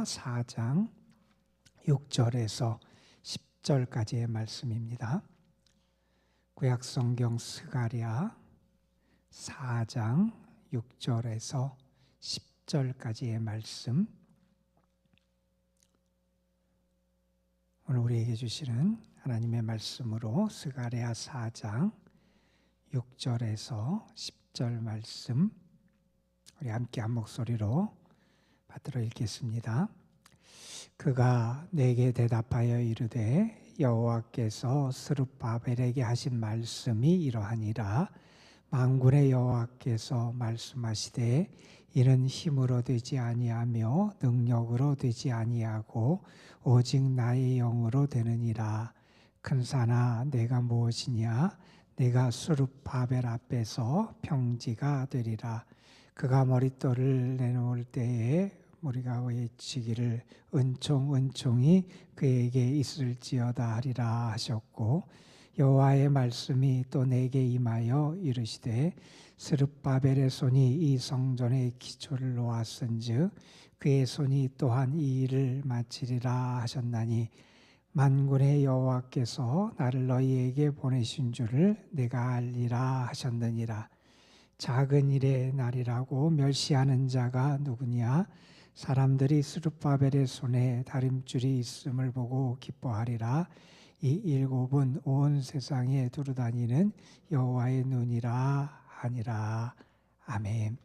스가랴 4장 6절에서 10절까지의 말씀입니다. 구약성경 스가랴 4장 6절에서 10절까지의 말씀, 오늘 우리에게 주시는 하나님의 말씀으로 스가랴 4장 6절에서 10절 말씀, 우리 함께 한 목소리로 받들어 읽겠습니다. 그가 내게 대답하여 이르되 여호와께서 스룹바벨에게 하신 말씀이 이러하니라. 만군의 여호와께서 말씀하시되 이는 힘으로 되지 아니하며 능력으로 되지 아니하고 오직 나의 영으로 되느니라. 큰 산아 내가 무엇이냐? 내가 스룹바벨 앞에서 평지가 되리라. 그가 머릿돌을 내놓을 때에 우리가 외치기를 은총이 그에게 있을지어다 하리라 하셨고, 여호와의 말씀이 또 내게 임하여 이르시되 스룹바벨의 손이 이 성전의 기초를 놓았은즉 그의 손이 또한 이 일을 마치리라 하셨나니, 만군의 여호와께서 나를 너희에게 보내신 줄을 내가 알리라 하셨느니라. 작은 일의 날이라고 멸시하는 자가 누구냐? 사람들이 스룹바벨의 손에 다림줄이 있음을 보고 기뻐하리라. 이 일곱은 온 세상에 두루다니는 여호와의 눈이라 하니라. 아멘.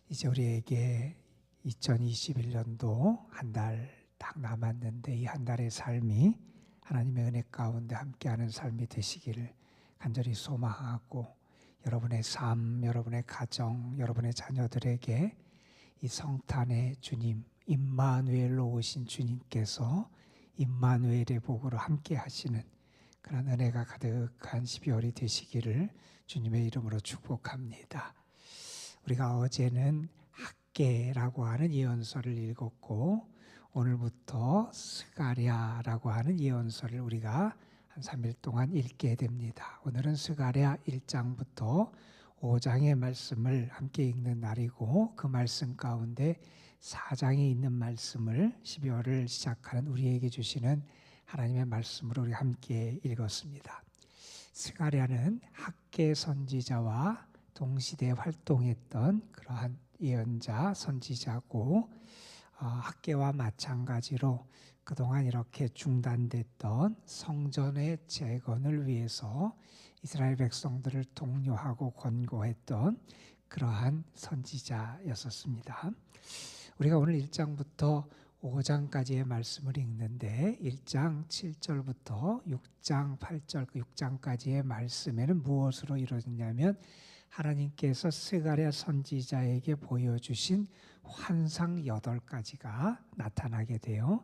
이제 우리에게 2021년도 한 달 딱 남았는데, 이 한 달의 삶이 하나님의 은혜 가운데 함께하는 삶이 되시기를 간절히 소망하고, 여러분의 삶, 여러분의 가정, 여러분의 자녀들에게 이 성탄의 주님, 임마누엘로 오신 주님께서 임마누엘의 복으로 함께 하시는 그런 은혜가 가득한 12월이 되시기를 주님의 이름으로 축복합니다. 우리가 어제는 학개라고 하는 예언서를 읽었고, 오늘부터 스가랴라고 하는 예언서를 우리가 한 3일 동안 읽게 됩니다. 오늘은 스가랴 1장부터 5장의 말씀을 함께 읽는 날이고, 그 말씀 가운데 4장에 있는 말씀을 12월을 시작하는 우리에게 주시는 하나님의 말씀으로 우리 함께 읽었습니다. 스가랴는 학개 선지자와 동시대에 활동했던 그러한 예언자, 선지자고, 학개와 마찬가지로 그동안 이렇게 중단됐던 성전의 재건을 위해서 이스라엘 백성들을 독려하고 권고했던 그러한 선지자였었습니다. 우리가 오늘 1장부터 5장까지의 말씀을 읽는데, 1장 7절부터 6장 8절, 그 6장까지의 말씀에는 무엇으로 이루어졌냐면, 하나님께서 스가랴 선지자에게 보여주신 환상 8가지가 나타나게 돼요.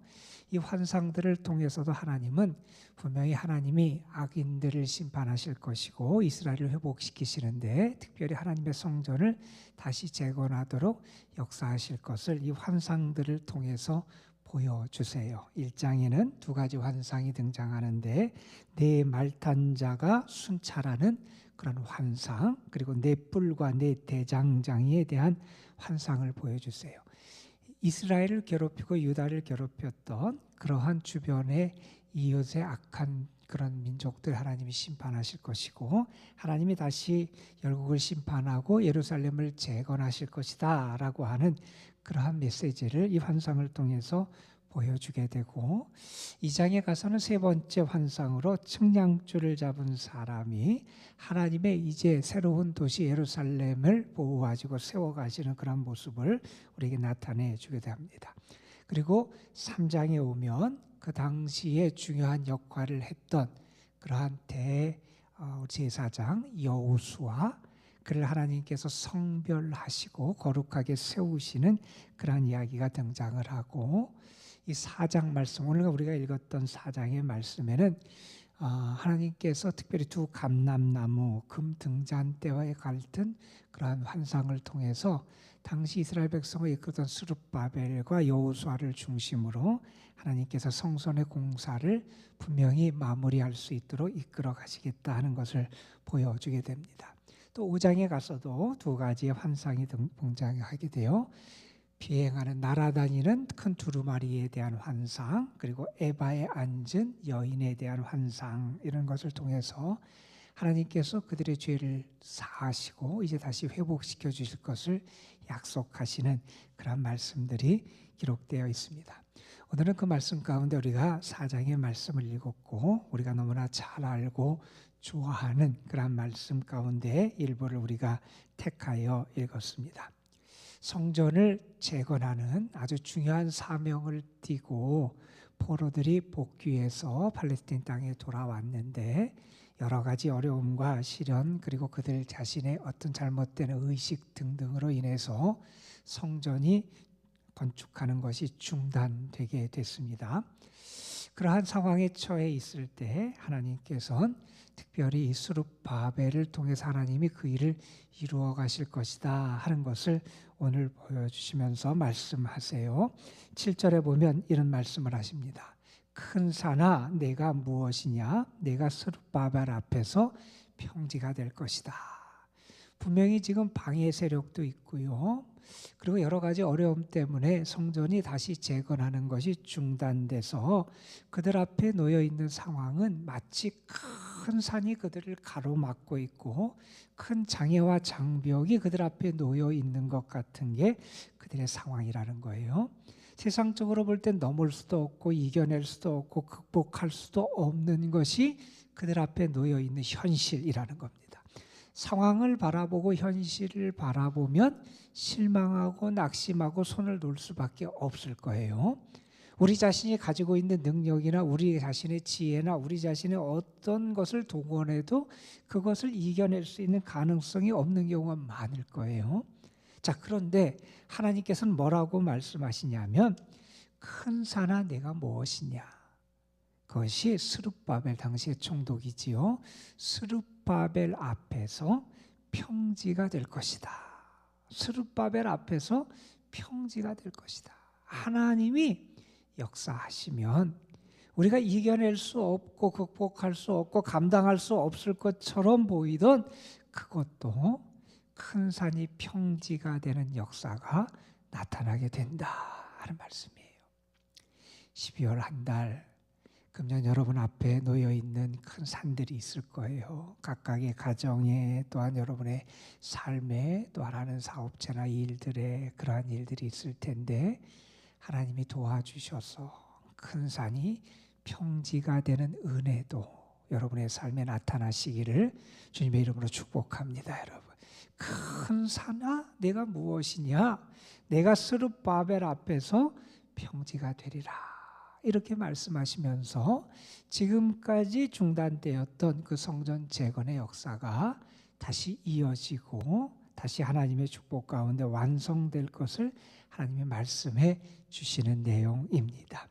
이 환상들을 통해서도 하나님은 분명히 하나님이 악인들을 심판하실 것이고 이스라엘을 회복시키시는데, 특별히 하나님의 성전을 다시 재건하도록 역사하실 것을 이 환상들을 통해서 보여주세요. 1장에는 2가지 환상이 등장하는데, 네 말탄 자가 순찰하는 그런 환상, 그리고 네 뿔과 네 대장장이에 대한 환상을 보여주세요. 이스라엘을 괴롭히고 유다를 괴롭혔던 그러한 주변의 이웃의 악한 그런 민족들 하나님이 심판하실 것이고, 하나님이 다시 열국을 심판하고 예루살렘을 재건하실 것이다 라고 하는 그러한 메시지를 이 환상을 통해서 보여주게 되고, 2장에 가서는 3번째 환상으로 측량줄을 잡은 사람이 하나님의 이제 새로운 도시 예루살렘을 보호하시고 세워가시는 그런 모습을 우리에게 나타내 주게 합니다. 그리고 3장에 오면 그 당시에 중요한 역할을 했던 그러한 제사장 여호수아, 그를 하나님께서 성별하시고 거룩하게 세우시는 그러한 이야기가 등장을 하고, 이 4장 말씀, 오늘 우리가 읽었던 4장의 말씀에는 하나님께서 특별히 2 감람나무, 금 등잔대와의 갈등, 그러한 환상을 통해서 당시 이스라엘 백성을 이끌던 스룹바벨과 여호수아를 중심으로 하나님께서 성전의 공사를 분명히 마무리할 수 있도록 이끌어 가시겠다 하는 것을 보여주게 됩니다. 또 5장에 가서도 2가지의 환상이 등장하게 돼요. 비행하는 날아다니는 큰 두루마리에 대한 환상, 그리고 에바에 앉은 여인에 대한 환상, 이런 것을 통해서 하나님께서 그들의 죄를 사하시고 이제 다시 회복시켜 주실 것을 약속하시는 그런 말씀들이 기록되어 있습니다. 오늘은 그 말씀 가운데 우리가 4장의 말씀을 읽었고 우리가 너무나 잘 알고 좋아하는 그런 말씀 가운데 일부를 우리가 택하여 읽었습니다. 성전을 재건하는 아주 중요한 사명을 띠고 포로들이 복귀해서 팔레스타인 땅에 돌아왔는데 여러 가지 어려움과 시련, 그리고 그들 자신의 어떤 잘못된 의식 등등으로 인해서 성전이 건축하는 것이 중단되게 됐습니다. 그러한 상황에 처해 있을 때 하나님께서는 특별히 이 스룹바벨을 통해서 하나님이 그 일을 이루어 가실 것이다 하는 것을 오늘 보여주시면서 말씀하세요. 7절에 보면 이런 말씀을 하십니다. 큰 산아 내가 무엇이냐? 내가 스룹바벨 앞에서 평지가 될 것이다. 분명히 지금 방해 세력도 있고요. 그리고 여러 가지 어려움 때문에 성전이 다시 재건하는 것이 중단돼서 그들 앞에 놓여 있는 상황은 마치 큰 산이 그들을 가로막고 있고 큰 장애와 장벽이 그들 앞에 놓여 있는 것 같은 게 그들의 상황이라는 거예요. 세상적으로 볼 땐 넘을 수도 없고 이겨낼 수도 없고 극복할 수도 없는 것이 그들 앞에 놓여 있는 현실이라는 겁니다. 상황을 바라보고 현실을 바라보면 실망하고 낙심하고 손을 놓을 수밖에 없을 거예요. 우리 자신이 가지고 있는 능력이나 우리 자신의 지혜나 우리 자신의 어떤 것을 동원해도 그것을 이겨낼 수 있는 가능성이 없는 경우가 많을 거예요. 자, 그런데 하나님께서는 뭐라고 말씀하시냐면 큰 산아 내가 무엇이냐? 그것이 스룹바벨 당시의 총독이지요. 스룹바벨 앞에서 평지가 될 것이다. 스룹바벨 앞에서 평지가 될 것이다. 하나님이 역사하시면 우리가 이겨낼 수 없고 극복할 수 없고 감당할 수 없을 것처럼 보이던 그것도 큰 산이 평지가 되는 역사가 나타나게 된다 하는 말씀이에요. 12월 한 달 금년 여러분 앞에 놓여 있는 큰 산들이 있을 거예요. 각각의 가정에 또한 여러분의 삶에 또 하나는 사업체나 일들에 그러한 일들이 있을 텐데 하나님이 도와주셔서 큰 산이 평지가 되는 은혜도 여러분의 삶에 나타나시기를 주님의 이름으로 축복합니다. 여러분, 큰 산아 내가 무엇이냐? 내가 스룹바벨 앞에서 평지가 되리라. 이렇게 말씀하시면서 지금까지 중단되었던 그 성전 재건의 역사가 다시 이어지고 다시 하나님의 축복 가운데 완성될 것을 하나님의 말씀해 주시는 내용입니다.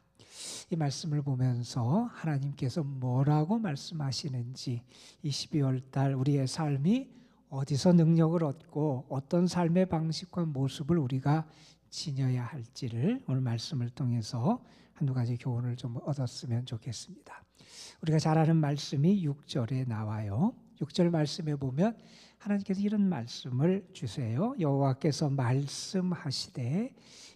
이 말씀을 보면서 하나님께서 뭐라고 말씀하시는지 이 12월 달 우리의 삶이 어디서 능력을 얻고 어떤 삶의 방식과 모습을 우리가 지녀야 할지를 오늘 말씀을 통해서 한두 가지 교훈을 좀 얻었으면 좋겠습니다. 우리가 잘 아는 말씀이 6절에 나와요. 6절 말씀에 보면 하나님께서 이런 말씀을 주세요. 여호와께서 말씀하시되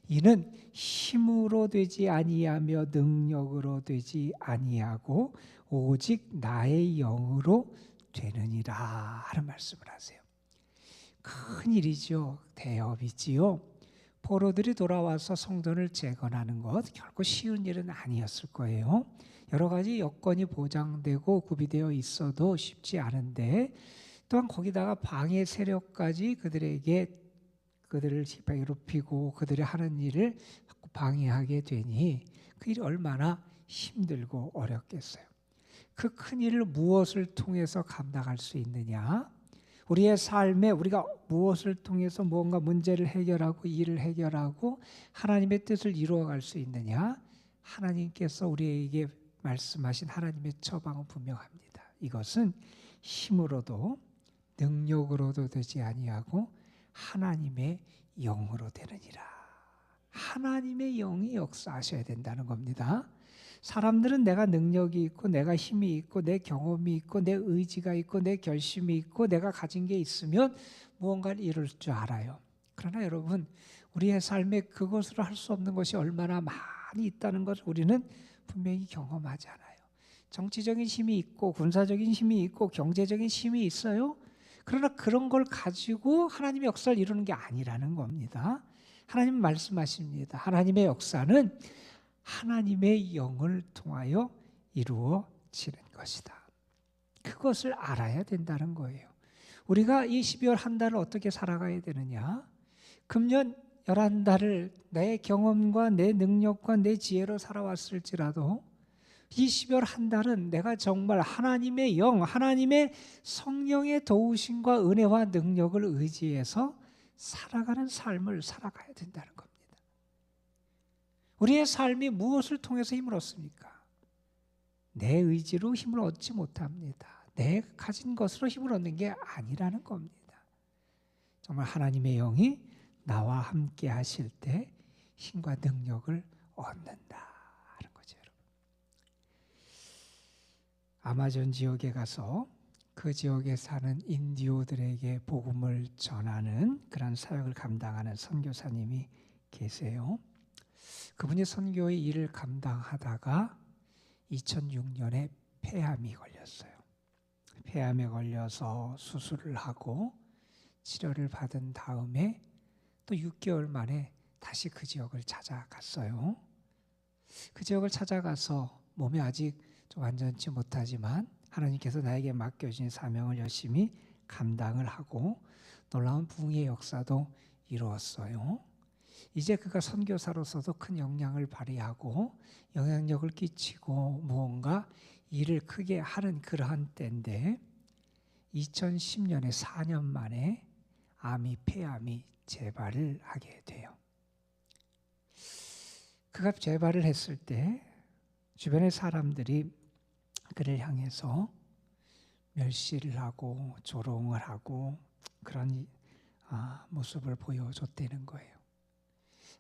이는 힘으로 되지 아니하며 능력으로 되지 아니하고 오직 나의 영으로 되느니라 하는 말씀을 하세요. 큰 일이죠. 대업이지요. 포로들이 돌아와서 성전을 재건하는 것 결코 쉬운 일은 아니었을 거예요. 여러 가지 여건이 보장되고 구비되어 있어도 쉽지 않은데 또한 거기다가 방해 세력까지 그들을 괴롭히고 그들이 하는 일을 방해하게 되니 그 일이 얼마나 힘들고 어렵겠어요. 그 큰 일을 무엇을 통해서 감당할 수 있느냐? 우리의 삶에 우리가 무엇을 통해서 무언가 문제를 해결하고 일을 해결하고 하나님의 뜻을 이루어갈 수 있느냐? 하나님께서 우리에게 말씀하신 하나님의 처방은 분명합니다. 이것은 힘으로도 능력으로도 되지 아니하고 하나님의 영으로 되느니라. 하나님의 영이 역사하셔야 된다는 겁니다. 사람들은 내가 능력이 있고 내가 힘이 있고 내 경험이 있고 내 의지가 있고 내 결심이 있고 내가 가진 게 있으면 무언가를 이룰 줄 알아요. 그러나 여러분, 우리의 삶에 그것으로 할 수 없는 것이 얼마나 많이 있다는 것을 우리는 분명히 경험하잖아요. 정치적인 힘이 있고 군사적인 힘이 있고 경제적인 힘이 있어요. 그러나 그런 걸 가지고 하나님의 역사를 이루는 게 아니라는 겁니다. 하나님 말씀하십니다. 하나님의 역사는 하나님의 영을 통하여 이루어지는 것이다. 그것을 알아야 된다는 거예요. 우리가 이 12월 한 달을 어떻게 살아가야 되느냐? 금년 11달을 내 경험과 내 능력과 내 지혜로 살아왔을지라도 이 12월 한 달은 내가 정말 하나님의 영, 하나님의 성령의 도우심과 은혜와 능력을 의지해서 살아가는 삶을 살아가야 된다는 겁니다. 우리의 삶이 무엇을 통해서 힘을 얻습니까? 내 의지로 힘을 얻지 못합니다. 내 가진 것으로 힘을 얻는 게 아니라는 겁니다. 정말 하나님의 영이 나와 함께 하실 때 힘과 능력을 얻는다 하는 거죠, 여러분. 아마존 지역에 가서 그 지역에 사는 인디오들에게 복음을 전하는 그런 사역을 감당하는 선교사님이 계세요. 그분이 선교의 일을 감당하다가 2006년에 폐암이 걸렸어요. 폐암에 걸려서 수술을 하고 치료를 받은 다음에 또 6개월 만에 다시 그 지역을 찾아갔어요. 그 지역을 찾아가서 몸이 아직 좀 완전치 못하지만 하나님께서 나에게 맡겨주신 사명을 열심히 감당을 하고 놀라운 부흥의 역사도 이루었어요. 이제 그가 선교사로서도 큰 영향을 발휘하고 영향력을 끼치고 무언가 일을 크게 하는 그러한 때인데 2010년에 4년 만에 폐암이 재발을 하게 돼요. 그가 재발을 했을 때 주변의 사람들이 그를 향해서 멸시를 하고 조롱을 하고 그런 모습을 보여줬다는 거예요.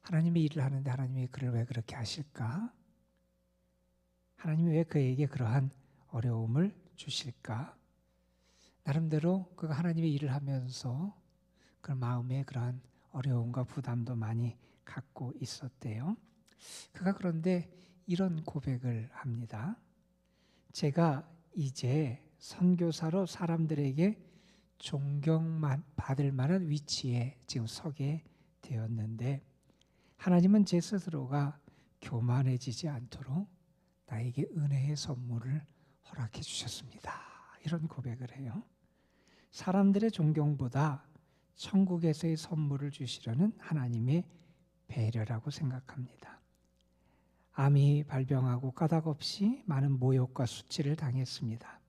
하나님의 일을 하는데 하나님이 그를 왜 그렇게 하실까? 하나님이 왜 그에게 그러한 어려움을 주실까? 나름대로 그가 하나님의 일을 하면서 그 마음에 그러한 어려움과 부담도 많이 갖고 있었대요. 그가 그런데 이런 고백을 합니다. 제가 이제 선교사로 사람들에게 존경만 받을 만한 위치에 지금 서게 되었는데 하나님은 제 스스로가 교만해지지 않도록 나에게 은혜의 선물을 허락해 주셨습니다. 이런 고백을 해요. 사람들의 존경보다 천국에서의 선물을 주시려는 하나님의 배려라고 생각합니다. 암이 발병하고 까닭없이 많은 모욕과 수치를 당했습니다.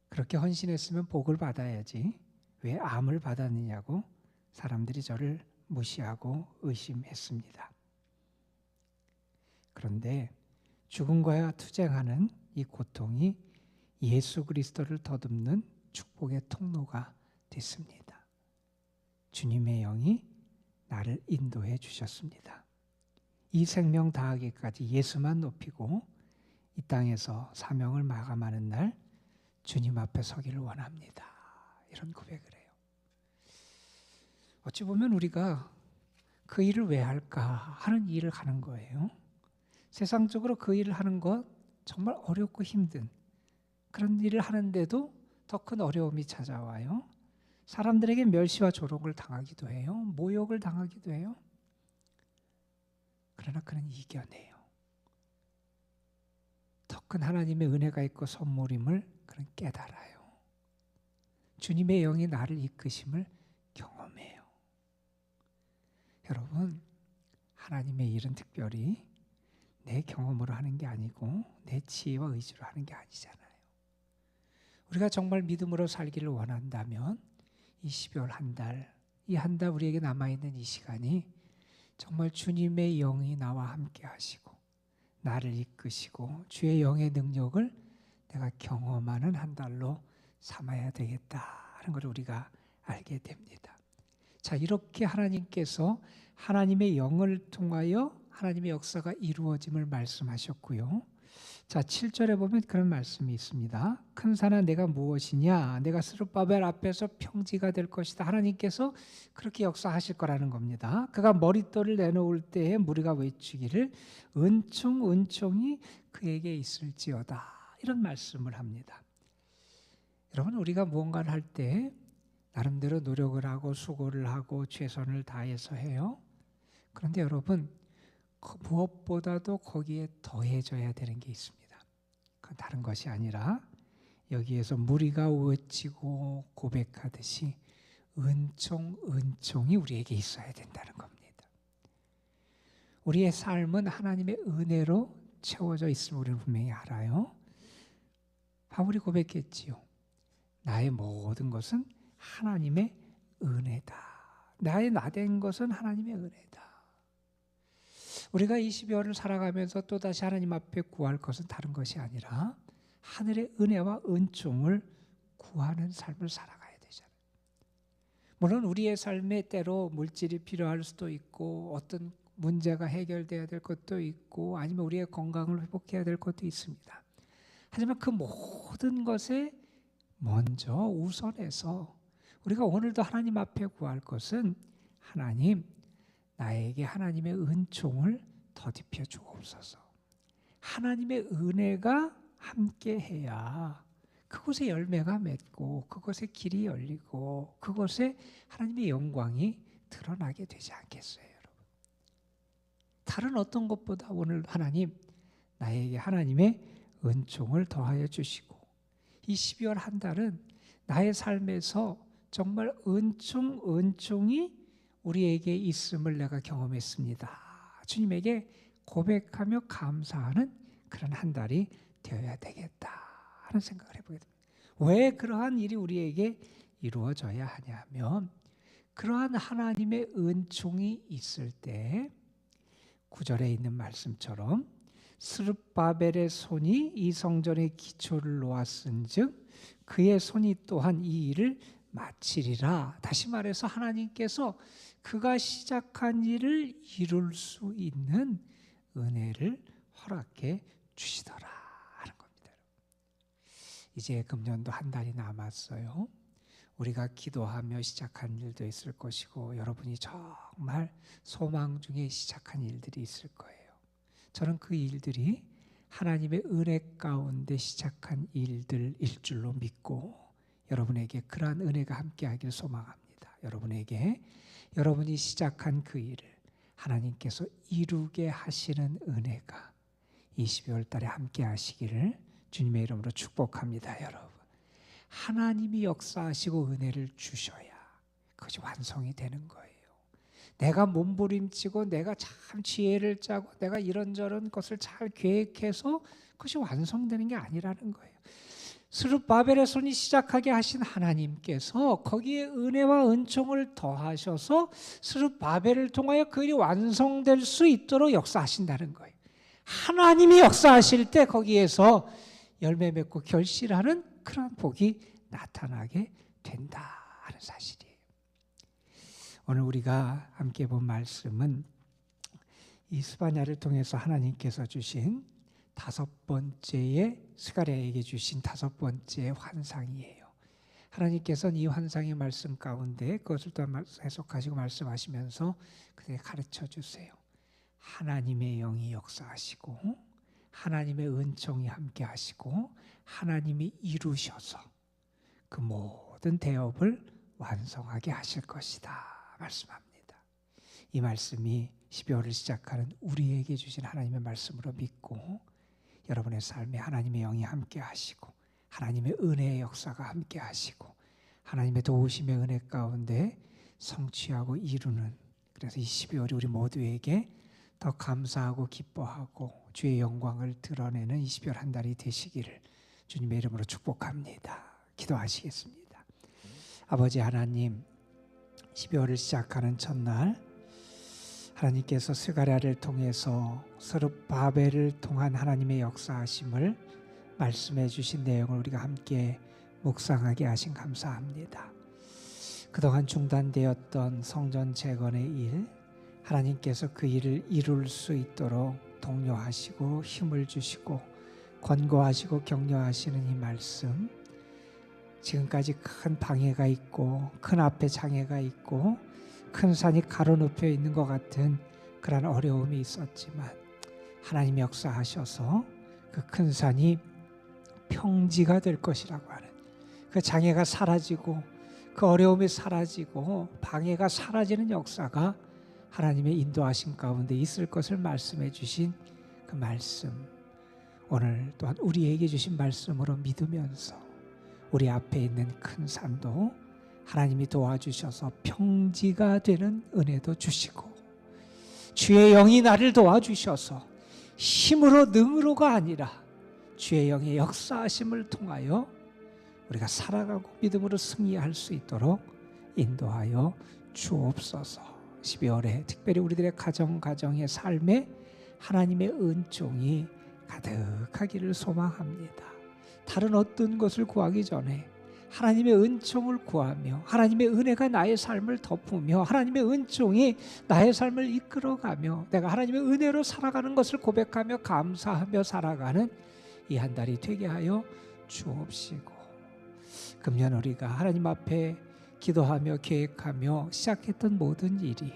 그렇게 헌신했으면 복을 받아야지 왜 암을 받았느냐고 사람들이 저를 무시하고 의심했습니다. 그런데 죽음과 투쟁하는 이 고통이 예수 그리스도를 더듬는 축복의 통로가 됐습니다. 주님의 영이 나를 인도해 주셨습니다. 이 생명 다하기까지 예수만 높이고 이 땅에서 사명을 마감하는 날 주님 앞에 서기를 원합니다. 이런 고백을 해요. 어찌 보면 우리가 그 일을 왜 할까 하는 일을 하는 거예요. 세상적으로 그 일을 하는 것 정말 어렵고 힘든 그런 일을 하는데도 더 큰 어려움이 찾아와요. 사람들에게 멸시와 조롱을 당하기도 해요. 모욕을 당하기도 해요. 그러나 그는 이겨내요. 더 큰 하나님의 은혜가 있고 선물임을 그는 깨달아요. 주님의 영이 나를 이끄심을 경험해요. 여러분, 하나님의 일은 특별히 내 경험으로 하는 게 아니고 내 지혜와 의지로 하는 게 아니잖아요. 우리가 정말 믿음으로 살기를 원한다면 이 12월 한 달, 이 한 달 우리에게 남아있는 이 시간이 정말 주님의 영이 나와 함께 하시고 나를 이끄시고 주의 영의 능력을 내가 경험하는 한 달로 삼아야 되겠다 하는 걸 우리가 알게 됩니다. 자, 이렇게 하나님께서 하나님의 영을 통하여 하나님의 역사가 이루어짐을 말씀하셨고요. 자, 7절에 보면 그런 말씀이 있습니다. 큰 산아 내가 무엇이냐? 내가 스룹바벨 앞에서 평지가 될 것이다. 하나님께서 그렇게 역사하실 거라는 겁니다. 그가 머릿돌을 내놓을 때에 무리가 외치기를 은총 은총이 그에게 있을지어다. 이런 말씀을 합니다. 여러분, 우리가 무언가를 할 때 나름대로 노력을 하고 수고를 하고 최선을 다해서 해요. 그런데 여러분, 무엇보다도 거기에 더해져야 되는 게 있습니다. 그건 다른 것이 아니라 여기에서 무리가 외치고 고백하듯이 은총이 우리에게 있어야 된다는 겁니다. 우리의 삶은 하나님의 은혜로 채워져 있음을 우리는 분명히 알아요. 바울이 고백했지요. 나의 모든 것은 하나님의 은혜다. 나의 나된 것은 하나님의 은혜다. 우리가 이 12월을 살아가면서 또다시 하나님 앞에 구할 것은 다른 것이 아니라 하늘의 은혜와 은총을 구하는 삶을 살아가야 되잖아요. 물론 우리의 삶에 때로 물질이 필요할 수도 있고 어떤 문제가 해결돼야 될 것도 있고 아니면 우리의 건강을 회복해야 될 것도 있습니다. 하지만 그 모든 것에 먼저 우선해서 우리가 오늘도 하나님 앞에 구할 것은 하나님, 나에게 하나님의 은총을 더딥혀 주옵소서. 하나님의 은혜가 함께해야 그곳에 열매가 맺고 그곳에 길이 열리고 그곳에 하나님의 영광이 드러나게 되지 않겠어요, 여러분? 다른 어떤 것보다 오늘 하나님, 나에게 하나님의 은총을 더하여 주시고 이 12월 한 달은 나의 삶에서 정말 은총이 우리에게 있음을 내가 경험했습니다. 주님에게 고백하며 감사하는 그런 한 달이 되어야 되겠다 하는 생각을 해보게 됩니다. 왜 그러한 일이 우리에게 이루어져야 하냐면 그러한 하나님의 은총이 있을 때 9절에 있는 말씀처럼 스룹바벨의 손이 이 성전의 기초를 놓았은즉 그의 손이 또한 이 일을 마치리라. 다시 말해서 하나님께서 그가 시작한 일을 이룰 수 있는 은혜를 허락해 주시더라 하는 겁니다. 이제 금년도 한 달이 남았어요. 우리가 기도하며 시작한 일도 있을 것이고 여러분이 정말 소망 중에 시작한 일들이 있을 거예요. 저는 그 일들이 하나님의 은혜 가운데 시작한 일들일 줄로 믿고 여러분에게 그러한 은혜가 함께하길 소망합니다. 여러분에게 여러분이 시작한 그 일을 하나님께서 이루게 하시는 은혜가 이 12월 달에 함께 하시기를 주님의 이름으로 축복합니다. 여러분, 하나님이 역사하시고 은혜를 주셔야 그것이 완성이 되는 거예요. 내가 몸부림치고 내가 참 지혜를 짜고 내가 이런저런 것을 잘 계획해서 그것이 완성되는 게 아니라는 거예요. 스룹바벨의 손이 시작하게 하신 하나님께서 거기에 은혜와 은총을 더하셔서 스룹바벨을 통하여 그 일이 완성될 수 있도록 역사하신다는 거예요. 하나님이 역사하실 때 거기에서 열매 맺고 결실하는 그런 복이 나타나게 된다 하는 사실이에요. 오늘 우리가 함께 본 말씀은 이 스바냐를 통해서 하나님께서 주신 다섯 번째의 스가랴에게 주신 다섯 번째 환상이에요. 하나님께서는 이 환상의 말씀 가운데 그것을 또 해석하시고 말씀하시면서 그들에게 가르쳐 주세요. 하나님의 영이 역사하시고 하나님의 은총이 함께 하시고 하나님이 이루셔서 그 모든 대업을 완성하게 하실 것이다 말씀합니다. 이 말씀이 12월을 시작하는 우리에게 주신 하나님의 말씀으로 믿고 여러분의 삶에 하나님의 영이 함께 하시고 하나님의 은혜의 역사가 함께 하시고 하나님의 도우심의 은혜 가운데 성취하고 이루는, 그래서 이 12월이 우리 모두에게 더 감사하고 기뻐하고 주의 영광을 드러내는 이 12월 한 달이 되시기를 주님의 이름으로 축복합니다. 기도하시겠습니다. 아버지 하나님, 12월을 시작하는 첫날 하나님께서 스가랴를 통해서 스룹바벨을 통한 하나님의 역사하심을 말씀해 주신 내용을 우리가 함께 묵상하게 하신 감사합니다. 그동안 중단되었던 성전 재건의 일, 하나님께서 그 일을 이룰 수 있도록 독려하시고 힘을 주시고 권고하시고 격려하시는 이 말씀, 지금까지 큰 방해가 있고 큰 앞에 장애가 있고 큰 산이 가로눕혀 있는 것 같은 그런 어려움이 있었지만 하나님이 역사하셔서 그 큰 산이 평지가 될 것이라고 하는, 그 장애가 사라지고 그 어려움이 사라지고 방해가 사라지는 역사가 하나님의 인도하심 가운데 있을 것을 말씀해 주신 그 말씀, 오늘 또한 우리에게 주신 말씀으로 믿으면서 우리 앞에 있는 큰 산도 하나님이 도와주셔서 평지가 되는 은혜도 주시고, 주의 영이 나를 도와주셔서 힘으로 능으로가 아니라 주의 영의 역사하심을 통하여 우리가 살아가고 믿음으로 승리할 수 있도록 인도하여 주옵소서. 12월에 특별히 우리들의 가정의 삶에 하나님의 은총이 가득하기를 소망합니다. 다른 어떤 것을 구하기 전에 하나님의 은총을 구하며 하나님의 은혜가 나의 삶을 덮으며 하나님의 은총이 나의 삶을 이끌어가며 내가 하나님의 은혜로 살아가는 것을 고백하며 감사하며 살아가는 이 한 달이 되게 하여 주옵시고, 금년 우리가 하나님 앞에 기도하며 계획하며 시작했던 모든 일이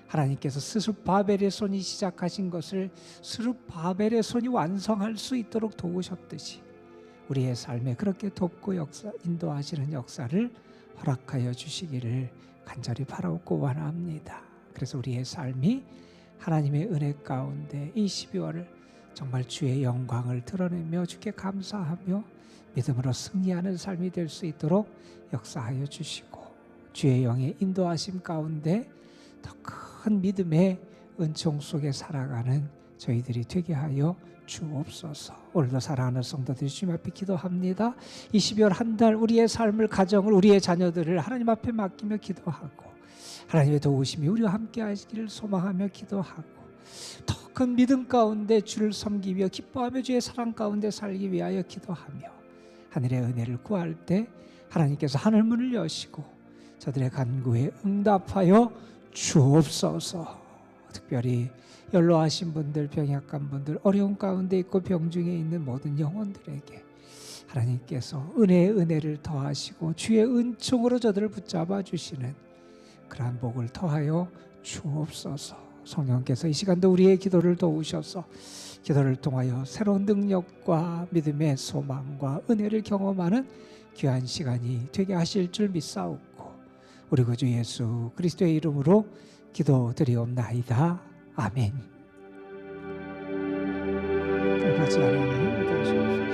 하나님께서 스룹바벨의 손이 시작하신 것을 스룹바벨의 손이 완성할 수 있도록 도우셨듯이 우리의 삶에 그렇게 돕고 인도하시는 역사를 허락하여 주시기를 간절히 바라고 원합니다. 그래서 우리의 삶이 하나님의 은혜 가운데 이 12월을 정말 주의 영광을 드러내며 주께 감사하며 믿음으로 승리하는 삶이 될 수 있도록 역사하여 주시고, 주의 영의 인도하심 가운데 더 큰 믿음의 은총 속에 살아가는 저희들이 되게 하여 주옵소서. 오늘도 사랑하는 성도들이 주님 앞에 기도합니다. 이 12월 한 달 우리의 삶을, 가정을, 우리의 자녀들을 하나님 앞에 맡기며 기도하고 하나님의 도우심이 우리와 함께 하시기를 소망하며 기도하고, 더 큰 믿음 가운데 주를 섬기며 기뻐하며 주의 사랑 가운데 살기 위하여 기도하며 하늘의 은혜를 구할 때 하나님께서 하늘문을 여시고 저들의 간구에 응답하여 주옵소서. 특별히 연로하신 분들, 병약한 분들, 어려운 가운데 있고 병중에 있는 모든 영혼들에게 하나님께서 은혜의 은혜를 더하시고 주의 은총으로 저들을 붙잡아 주시는 그러한 복을 더하여 주옵소서. 성령께서 이 시간도 우리의 기도를 도우셔서 기도를 통하여 새로운 능력과 믿음의 소망과 은혜를 경험하는 귀한 시간이 되게 하실 줄 믿사옵고, 우리 구주 예수 그리스도의 이름으로 기도드리옵나이다. 아멘. 같이 하나님